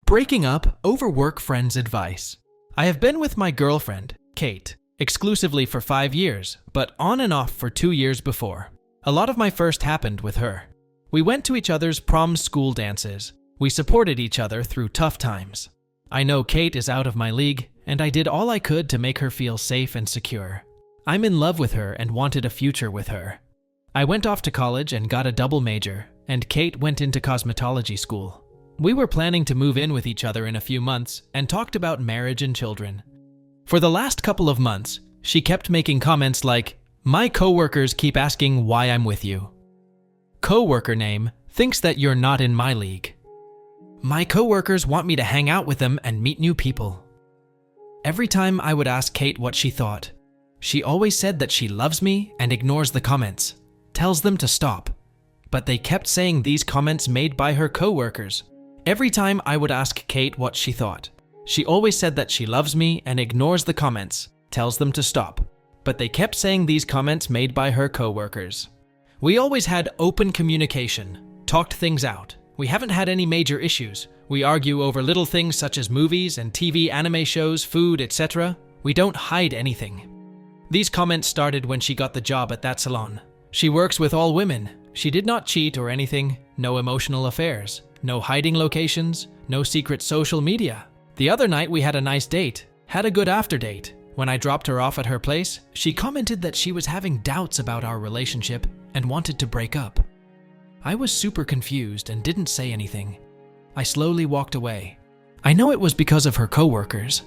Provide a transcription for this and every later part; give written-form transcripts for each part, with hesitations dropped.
Breaking up over work friend's advice. I have been with my girlfriend, Kate, exclusively for 5 years, but on and off for 2 years before. A lot of my first happened with her. We went to each other's prom school dances. We supported each other through tough times. I know Kate is out of my league, and I did all I could to make her feel safe and secure. I'm in love with her and wanted a future with her. I went off to college and got a double major, and Kate went into cosmetology school. We were planning to move in with each other in a few months and talked about marriage and children. For the last couple of months, she kept making comments like, "My coworkers keep asking why I'm with you. Coworker name thinks that you're not in my league. My coworkers want me to hang out with them and meet new people." Every time I would ask Kate what she thought, she always said that she loves me and ignores the comments, tells them to stop. But they kept saying these comments made by her coworkers. Every time I would ask Kate what she thought, she always said that she loves me and ignores the comments, tells them to stop. But they kept saying these comments made by her coworkers. We always had open communication, talked things out. We haven't had any major issues. We argue over little things such as movies and TV anime shows, food, etc. We don't hide anything. These comments started when she got the job at that salon. She works with all women. She did not cheat or anything, no emotional affairs, no hiding locations, no secret social media. The other night we had a nice date, had a good after date. When I dropped her off at her place, she commented that she was having doubts about our relationship and wanted to break up. I was super confused and didn't say anything. I slowly walked away. I know it was because of her coworkers.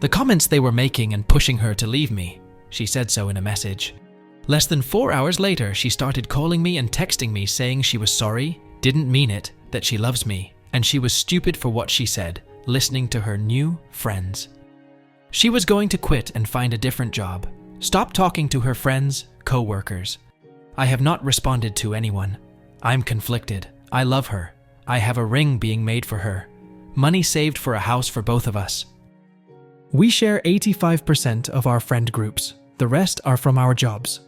The comments they were making and pushing her to leave me. She said so in a message. Less than 4 hours later, she started calling me and texting me saying she was sorry, didn't mean it, that she loves me, and she was stupid for what she said, listening to her new friends. She was going to quit and find a different job. Stop talking to her friends, co-workers. I have not responded to anyone. I'm conflicted. I love her. I have a ring being made for her. Money saved for a house for both of us. We share 85% of our friend groups. The rest are from our jobs.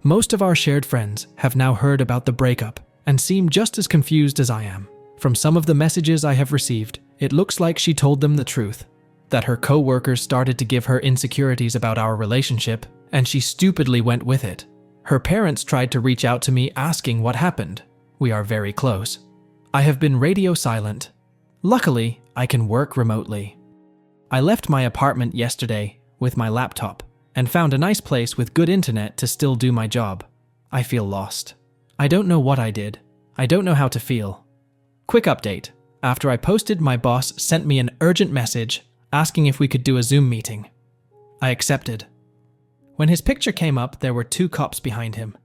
Most of our shared friends have now heard about the breakup and seem just as confused as I am. From some of the messages I have received, it looks like she told them the truth, that her co-workers started to give her insecurities about our relationship, and she stupidly went with it. Her parents tried to reach out to me asking what happened. We are very close. I have been radio silent. Luckily, I can work remotely. I left my apartment yesterday with my laptop and found a nice place with good internet to still do my job. I feel lost. I don't know what I did. I don't know how to feel. Quick update. After I posted, my boss sent me an urgent message asking if we could do a Zoom meeting. I accepted. When his picture came up, there were 2 cops behind him.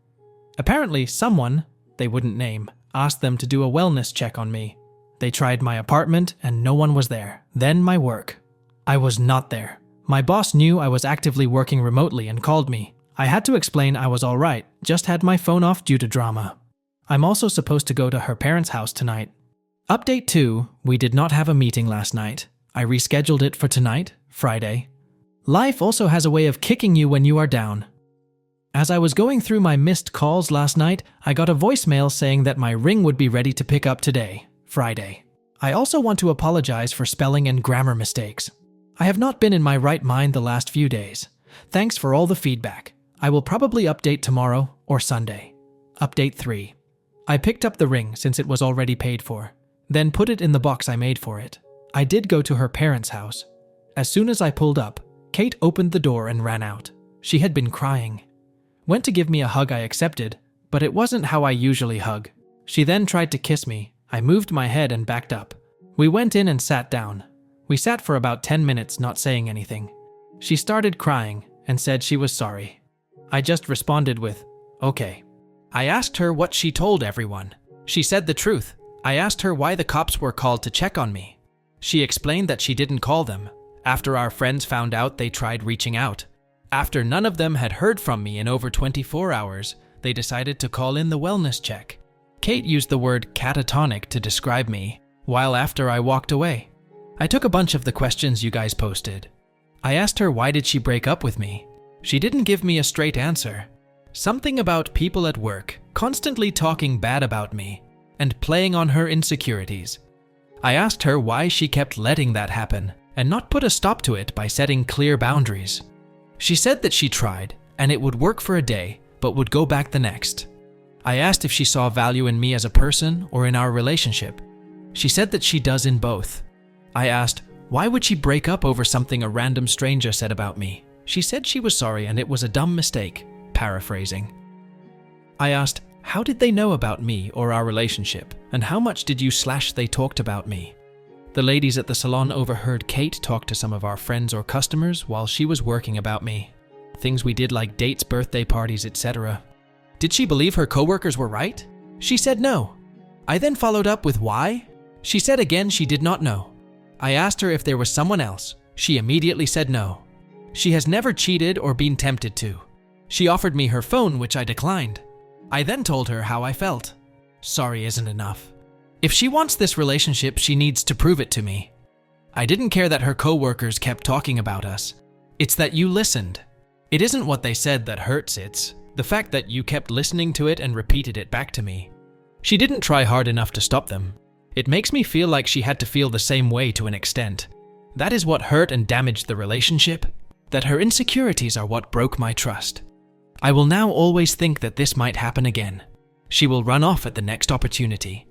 Apparently, someone, they wouldn't name, asked them to do a wellness check on me. They tried my apartment and no one was there. Then my work. I was not there. My boss knew I was actively working remotely and called me. I had to explain I was all right, just had my phone off due to drama. I'm also supposed to go to her parents' house tonight. Update 2, we did not have a meeting last night. I rescheduled it for tonight, Friday. Life also has a way of kicking you when you are down. As I was going through my missed calls last night, I got a voicemail saying that my ring would be ready to pick up today, Friday. I also want to apologize for spelling and grammar mistakes. I have not been in my right mind the last few days. Thanks for all the feedback. I will probably update tomorrow or Sunday. Update 3. I picked up the ring since it was already paid for, then put it in the box I made for it. I did go to her parents' house. As soon as I pulled up, Kate opened the door and ran out. She had been crying. Went to give me a hug I accepted, but it wasn't how I usually hug. She then tried to kiss me. I moved my head and backed up. We went in and sat down. We sat for about 10 minutes not saying anything. She started crying and said she was sorry. I just responded with, "Okay." I asked her what she told everyone. She said the truth. I asked her why the cops were called to check on me. She explained that she didn't call them. After our friends found out, they tried reaching out. After none of them had heard from me in over 24 hours, they decided to call in the wellness check. Kate used the word catatonic to describe me, while after I walked away. I took a bunch of the questions you guys posted. I asked her why did she break up with me. She didn't give me a straight answer. Something about people at work constantly talking bad about me and playing on her insecurities. I asked her why she kept letting that happen and not put a stop to it by setting clear boundaries. She said that she tried and it would work for a day but would go back the next. I asked if she saw value in me as a person or in our relationship. She said that she does in both. I asked, why would she break up over something a random stranger said about me? She said she was sorry and it was a dumb mistake, paraphrasing. I asked, how did they know about me or our relationship, and how much did you / they talked about me? The ladies at the salon overheard Kate talk to some of our friends or customers while she was working about me. Things we did like dates, birthday parties, etc. Did she believe her coworkers were right? She said no. I then followed up with why? She said again she did not know. I asked her if there was someone else. She immediately said no. She has never cheated or been tempted to. She offered me her phone, which I declined. I then told her how I felt. Sorry isn't enough. If she wants this relationship, she needs to prove it to me. I didn't care that her coworkers kept talking about us. It's that you listened. It isn't what they said that hurts, it's the fact that you kept listening to it and repeated it back to me. She didn't try hard enough to stop them. It makes me feel like she had to feel the same way to an extent. That is what hurt and damaged the relationship. That her insecurities are what broke my trust. I will now always think that this might happen again. She will run off at the next opportunity.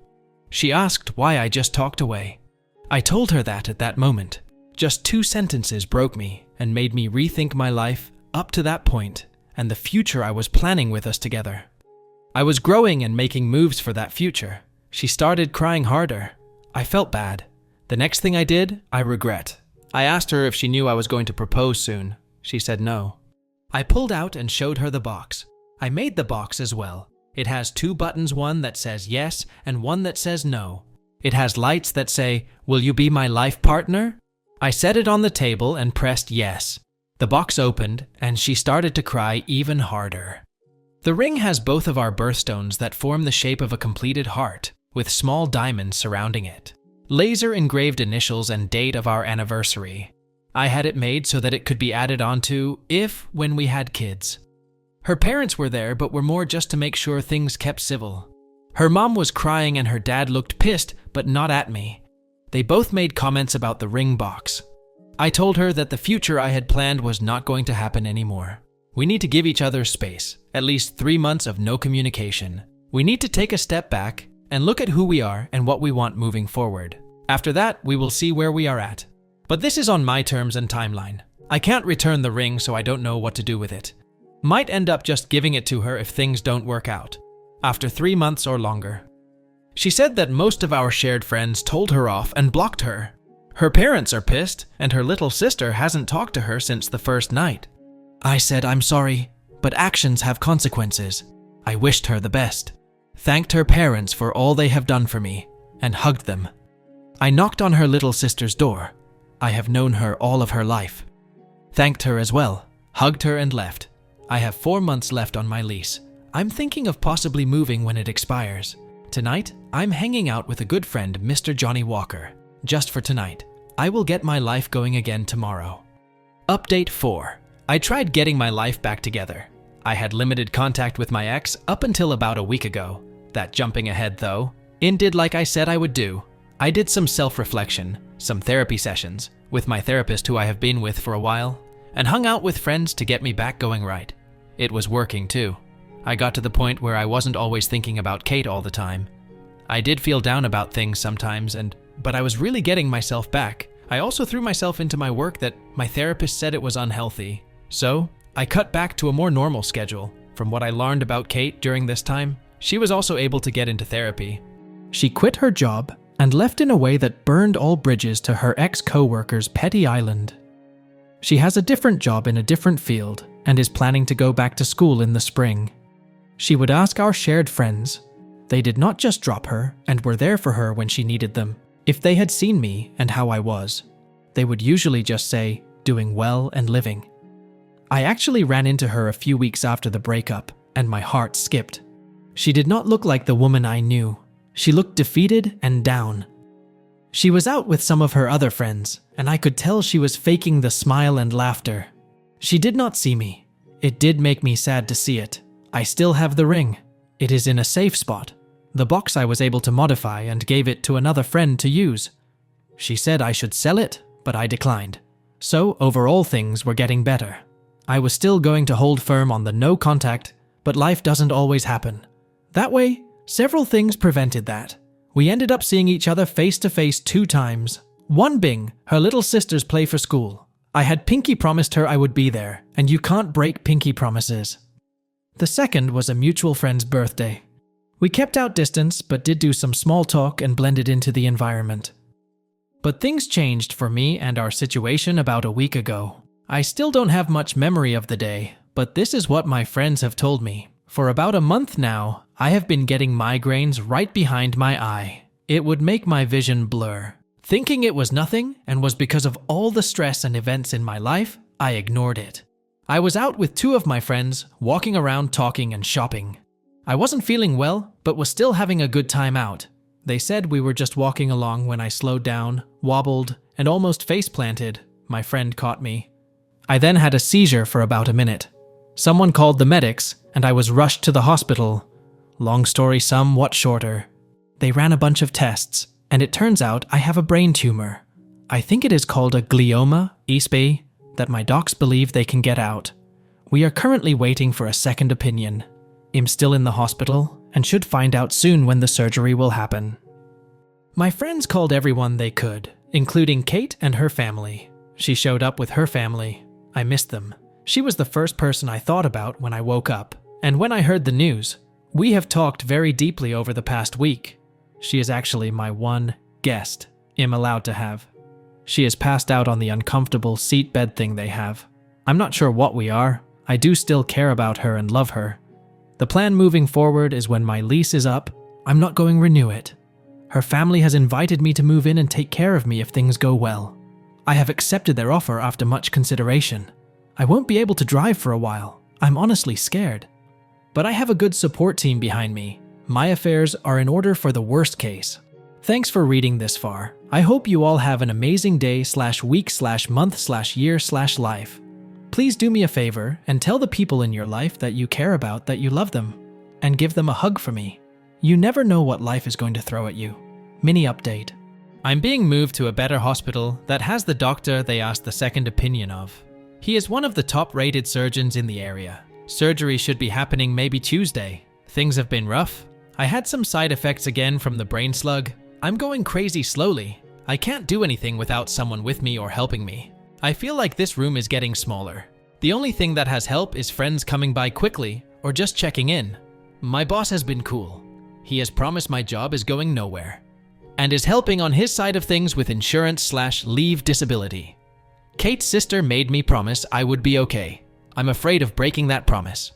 She asked why I just talked away. I told her that at that moment. Just 2 sentences broke me and made me rethink my life up to that point and the future I was planning with us together. I was growing and making moves for that future. She started crying harder. I felt bad. The next thing I did, I regret. I asked her if she knew I was going to propose soon. She said no. I pulled out and showed her the box. I made the box as well. It has 2 buttons, one that says yes and one that says no. It has lights that say, "Will you be my life partner?" I set it on the table and pressed yes. The box opened and she started to cry even harder. The ring has both of our birthstones that form the shape of a completed heart, with small diamonds surrounding it. Laser engraved initials and date of our anniversary. I had it made so that it could be added onto when we had kids. Her parents were there, but were more just to make sure things kept civil. Her mom was crying and her dad looked pissed, but not at me. They both made comments about the ring box. I told her that the future I had planned was not going to happen anymore. We need to give each other space, at least 3 months of no communication. We need to take a step back and look at who we are and what we want moving forward. After that, we will see where we are at. But this is on my terms and timeline. I can't return the ring, so I don't know what to do with it. Might end up just giving it to her if things don't work out, after 3 months or longer. She said that most of our shared friends told her off and blocked her. Her parents are pissed, and her little sister hasn't talked to her since the first night. I said I'm sorry, but actions have consequences. I wished her the best, thanked her parents for all they have done for me, and hugged them. I knocked on her little sister's door. I have known her all of her life. Thanked her as well, hugged her and left. I have 4 months left on my lease. I'm thinking of possibly moving when it expires. Tonight, I'm hanging out with a good friend, Mr. Johnny Walker. Just for tonight. I will get my life going again tomorrow. Update 4. I tried getting my life back together. I had limited contact with my ex up until about a week ago. That jumping ahead though, did like I said I would do. I did some self-reflection, some therapy sessions, with my therapist who I have been with for a while, and hung out with friends to get me back going right. It was working too. I got to the point where I wasn't always thinking about Kate all the time. I did feel down about things sometimes, but I was really getting myself back. I also threw myself into my work that my therapist said it was unhealthy. So, I cut back to a more normal schedule. From what I learned about Kate during this time, she was also able to get into therapy. She quit her job and left in a way that burned all bridges to her ex-co-worker's petty island. She has a different job in a different field and is planning to go back to school in the spring. She would ask our shared friends. They did not just drop her and were there for her when she needed them. If they had seen me and how I was, they would usually just say, doing well and living. I actually ran into her a few weeks after the breakup, and my heart skipped. She did not look like the woman I knew. She looked defeated and down. She was out with some of her other friends, and I could tell she was faking the smile and laughter. She did not see me. It did make me sad to see it. I still have the ring. It is in a safe spot. The box I was able to modify and gave it to another friend to use. She said I should sell it, but I declined. So overall things were getting better. I was still going to hold firm on the no contact, but life doesn't always happen. That way, several things prevented that. We ended up seeing each other face to face 2 times. One being her little sister's play for school. I had pinky promised her I would be there, and you can't break pinky promises. The second was a mutual friend's birthday. We kept out distance, but did do some small talk and blended into the environment. But things changed for me and our situation about a week ago. I still don't have much memory of the day, but this is what my friends have told me. For about a month now, I have been getting migraines right behind my eye. It would make my vision blur. Thinking it was nothing and was because of all the stress and events in my life, I ignored it. I was out with 2 of my friends, walking around talking and shopping. I wasn't feeling well, but was still having a good time out. They said we were just walking along when I slowed down, wobbled, and almost face-planted. My friend caught me. I then had a seizure for about a minute. Someone called the medics, and I was rushed to the hospital. Long story somewhat shorter. They ran a bunch of tests, and it turns out I have a brain tumor. I think it is called a glioma, ESP, that my docs believe they can get out. We are currently waiting for a second opinion. I'm still in the hospital, and should find out soon when the surgery will happen. My friends called everyone they could, including Kate and her family. She showed up with her family. I missed them. She was the first person I thought about when I woke up, and when I heard the news. We have talked very deeply over the past week. She is actually my one guest I'm allowed to have. She is passed out on the uncomfortable seat bed thing they have. I'm not sure what we are. I do still care about her and love her. The plan moving forward is when my lease is up, I'm not going to renew it. Her family has invited me to move in and take care of me if things go well. I have accepted their offer after much consideration. I won't be able to drive for a while. I'm honestly scared. But I have a good support team behind me. My affairs are in order for the worst case. Thanks for reading this far. I hope you all have an amazing day/week/month/year/life. Please do me a favor and tell the people in your life that you care about that you love them, and give them a hug for me. You never know what life is going to throw at you. Mini update. I'm being moved to a better hospital that has the doctor they asked the second opinion of. He is one of the top-rated surgeons in the area. Surgery should be happening maybe Tuesday. Things have been rough. I had some side effects again from the brain slug. I'm going crazy slowly. I can't do anything without someone with me or helping me. I feel like this room is getting smaller. The only thing that has helped is friends coming by quickly or just checking in. My boss has been cool. He has promised my job is going nowhere and is helping on his side of things with insurance/leave disability. Kate's sister made me promise I would be okay. I'm afraid of breaking that promise.